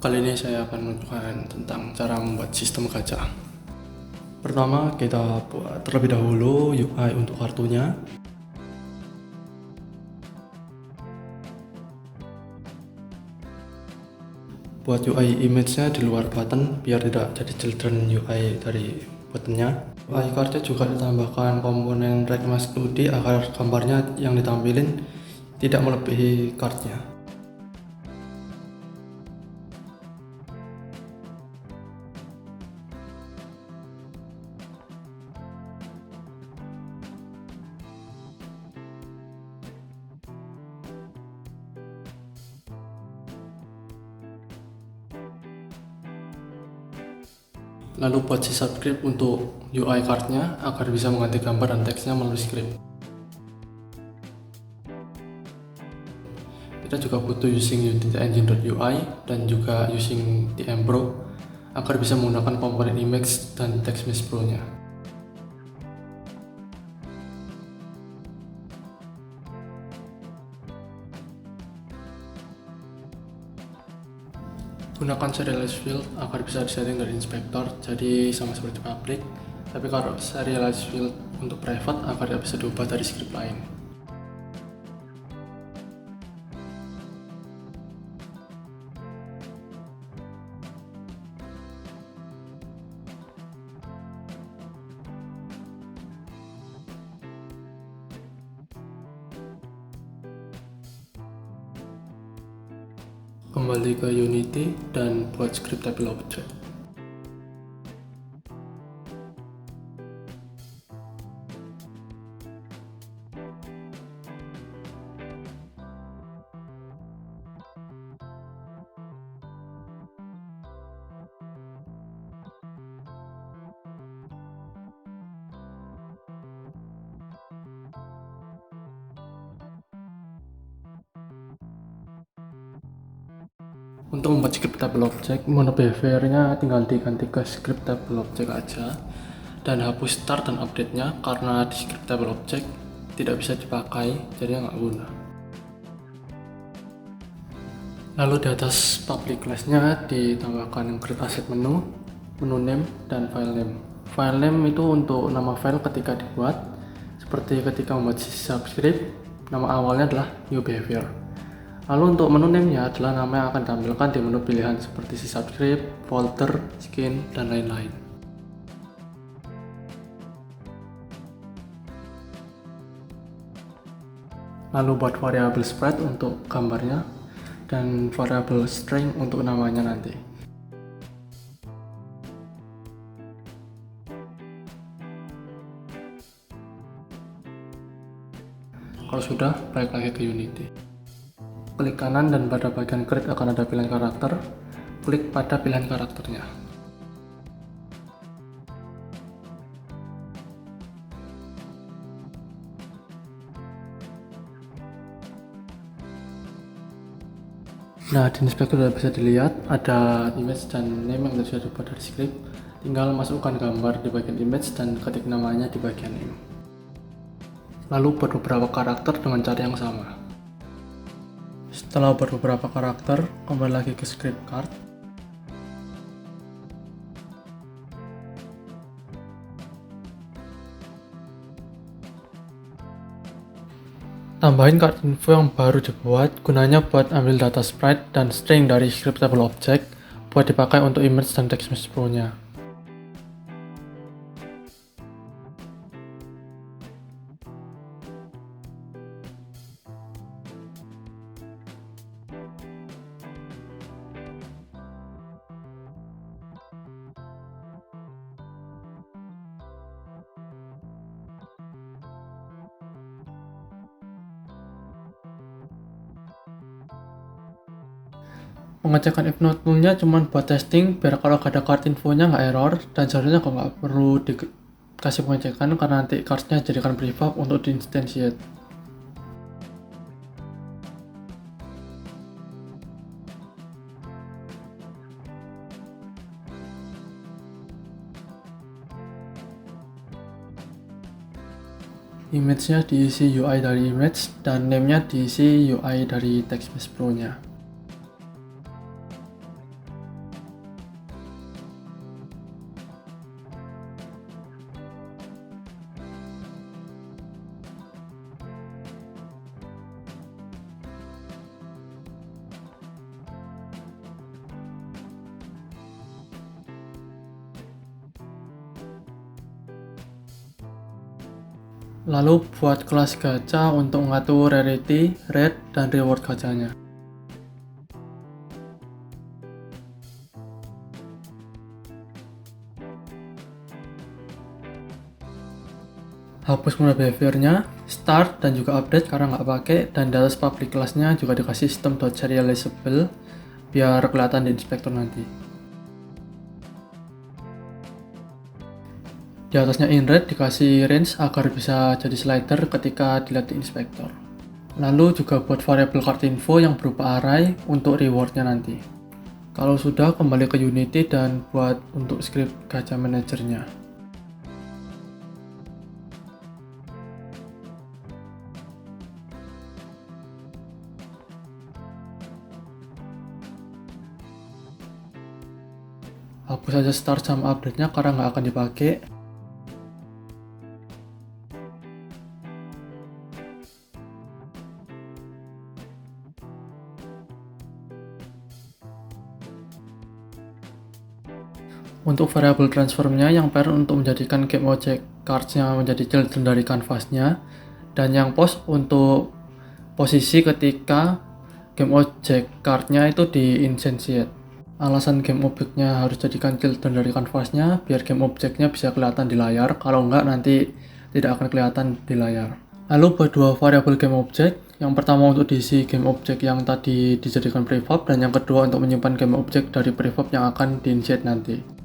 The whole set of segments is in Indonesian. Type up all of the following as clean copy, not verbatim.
Kali ini saya akan menunjukkan tentang cara membuat sistem gacha. Pertama, kita buat terlebih dahulu UI untuk kartunya. Buat UI image-nya di luar button biar tidak jadi children UI dari buttonnya. UI card juga ditambahkan komponen Rect Mask 2D agar gambarnya yang ditampilin tidak melebihi cardnya. Lalu buat si subscript untuk UI cardnya agar bisa mengganti gambar dan teksnya melalui script. Kita juga butuh using Unity Engine.ui dan juga using TMBro agar bisa menggunakan komponen image dan text mesh pro-nya. Gunakan serialized field agar bisa disetting dari inspektor, jadi sama seperti public. Tapi kalau serialized field untuk private agar tidak bisa diubah dari script lain. Kembali ke Unity dan buat scriptable object. Untuk membuat scriptable object, mode behavior-nya tinggal diganti ke scriptable object aja dan hapus start dan update-nya karena di scriptable object tidak bisa dipakai, jadi nggak guna. Lalu di atas public class-nya ditambahkan create asset menu name, dan file name. File name itu untuk nama file ketika dibuat, seperti ketika membuat subscript, nama awalnya adalah new behavior. Lalu untuk menu name-nya adalah nama yang akan ditampilkan di menu pilihan seperti subscript, folder, skin, dan lain-lain. Lalu buat variabel sprite untuk gambarnya dan variabel string untuk namanya nanti. Kalau sudah, balik lagi ke Unity. Klik kanan dan pada bagian create akan ada pilihan karakter. Klik pada pilihan karakternya. Nah, di inspektor sudah bisa dilihat ada image dan name yang sudah dibuat dari script. Tinggal masukkan gambar di bagian image dan ketik namanya di bagian name. Lalu buat beberapa karakter dengan cara yang sama. Setelah buat beberapa karakter, kembali lagi ke script card. Tambahin card info yang baru dibuat, gunanya buat ambil data sprite dan string dari scriptable object buat dipakai untuk image dan text mesh pro-nya. Pengecekan if not null-nya cuma buat testing biar kalau gak ada card infonya nggak error, dan seharusnya kok nggak perlu dikasih pengecekan karena nanti cardnya jadikan prefab untuk diinstantiate. Image-nya diisi UI dari image dan name-nya diisi UI dari text mesh pro-nya. Lalu buat kelas gacha untuk mengatur rarity, rate, dan reward gachanya. Hapus mode behavior-nya, start dan juga update karena nggak pakai, dan di atas public class-nya juga dikasih system.serializable biar kelihatan di inspektor nanti. Di atasnya inRate dikasih range agar bisa jadi slider ketika dilihat di inspektor. Lalu juga buat variabel card info yang berupa array untuk rewardnya nanti. Kalau sudah, kembali ke Unity dan buat untuk script gacha manajernya. Hapus saja start sama update-nya karena nggak akan dipakai. Untuk variabel transformnya yang pair untuk menjadikan game object cards-nya menjadi children dari canvas-nya, dan yang post untuk posisi ketika game object card-nya itu di instantiate. Alasan game object-nya harus jadikan children dari canvas-nya biar game object-nya bisa kelihatan di layar, kalau enggak nanti tidak akan kelihatan di layar. Lalu buat dua variabel game object, yang pertama untuk diisi game object yang tadi dijadikan prefab, dan yang kedua untuk menyimpan game object dari prefab yang akan di-initiate nanti.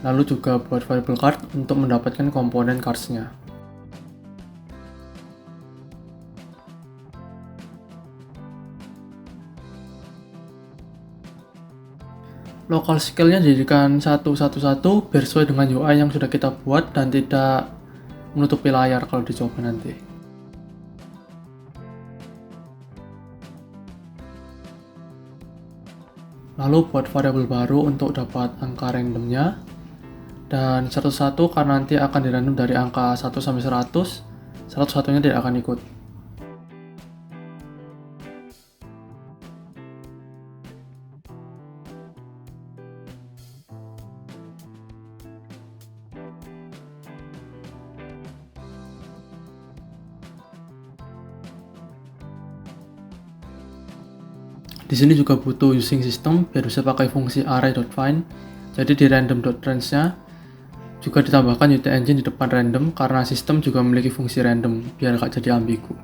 Lalu juga buat variable card untuk mendapatkan komponen cards-nya. Local scale-nya dijadikan 111 biar sesuai dengan UI yang sudah kita buat dan tidak menutupi layar kalau dicoba nanti. Lalu buat variabel baru untuk dapat angka randomnya, dan 101 karena nanti akan dirandom dari angka 1 sampai 100, 101-nya tidak akan ikut. Di sini juga butuh using system biar bisa pakai fungsi array.find. Jadi di random.range-nya juga ditambahkan UT engine di depan random karena sistem juga memiliki fungsi random biar gak jadi ambigu.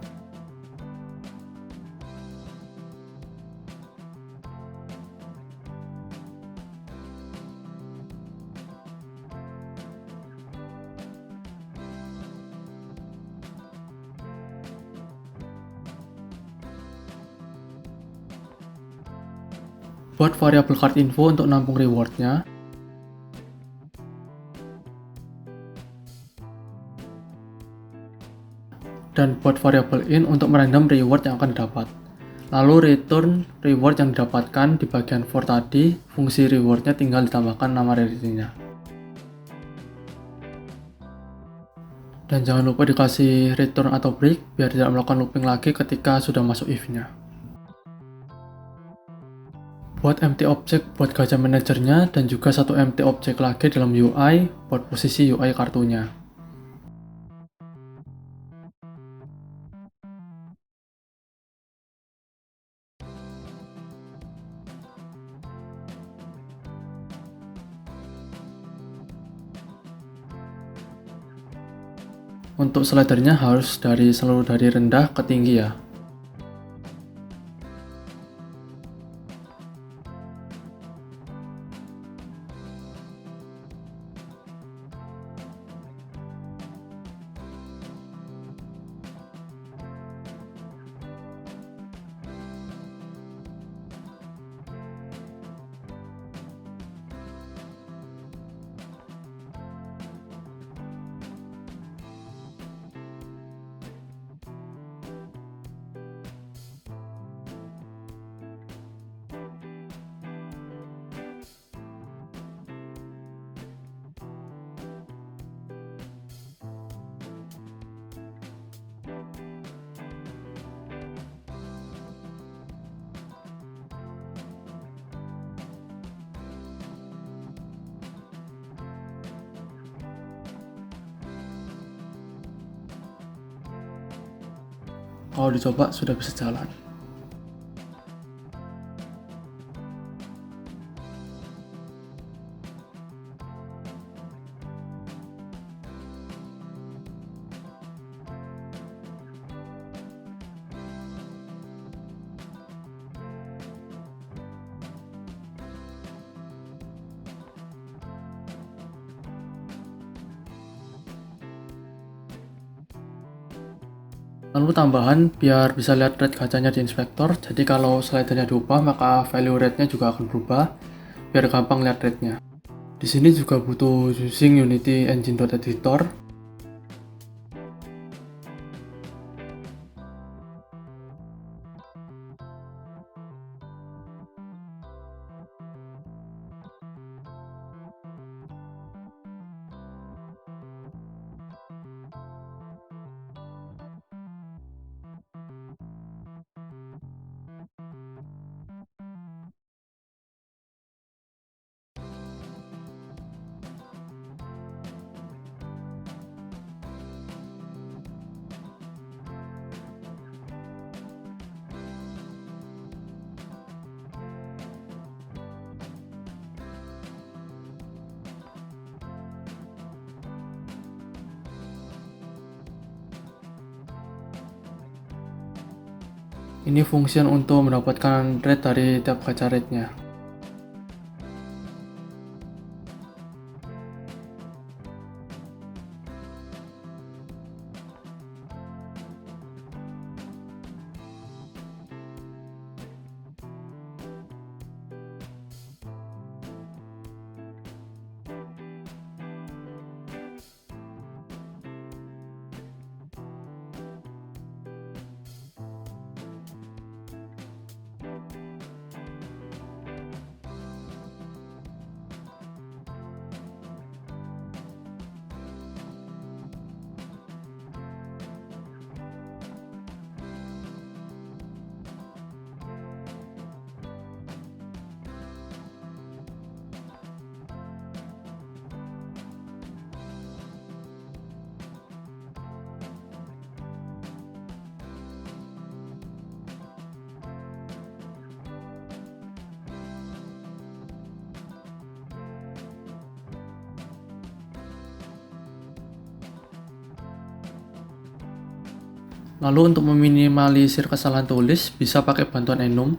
Buat variabel card info untuk nampung rewardnya, dan buat variabel in untuk merandom reward yang akan didapat. Lalu return reward yang didapatkan di bagian for tadi, fungsi rewardnya tinggal ditambahkan nama rarity-nya. Dan jangan lupa dikasih return atau break biar tidak melakukan looping lagi ketika sudah masuk if-nya. Buat empty object buat gacha manajernya, dan juga satu empty object lagi dalam UI buat posisi UI kartunya. Untuk slidernya harus selalu dari rendah ke tinggi ya. kalau dicoba sudah bisa jalan. Lalu tambahan biar bisa lihat rate gacanya di inspektor, jadi kalau slidernya diubah maka value rate-nya juga akan berubah biar gampang lihat rate-nya. Di sini juga butuh using Unity Engine.editor. Ini fungsi untuk mendapatkan rate dari tiap gacha rate-nya. Lalu untuk meminimalisir kesalahan tulis bisa pakai bantuan enum.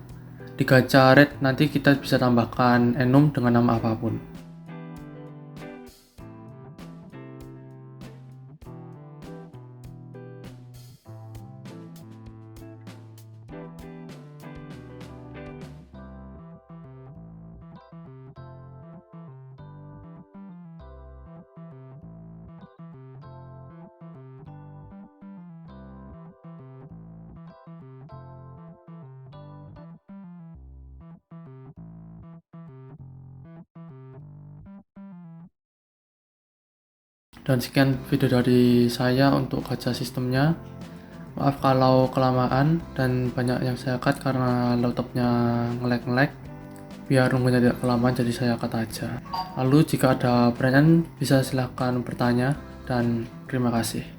Di gacha rate nanti kita bisa tambahkan enum dengan nama apapun. Dan sekian video dari saya untuk gacha sistemnya. Maaf kalau kelamaan dan banyak yang saya cut karena laptopnya nge-lag. Biar nunggunya tidak kelamaan jadi saya cut aja. Lalu jika ada pertanyaan bisa silahkan bertanya dan terima kasih.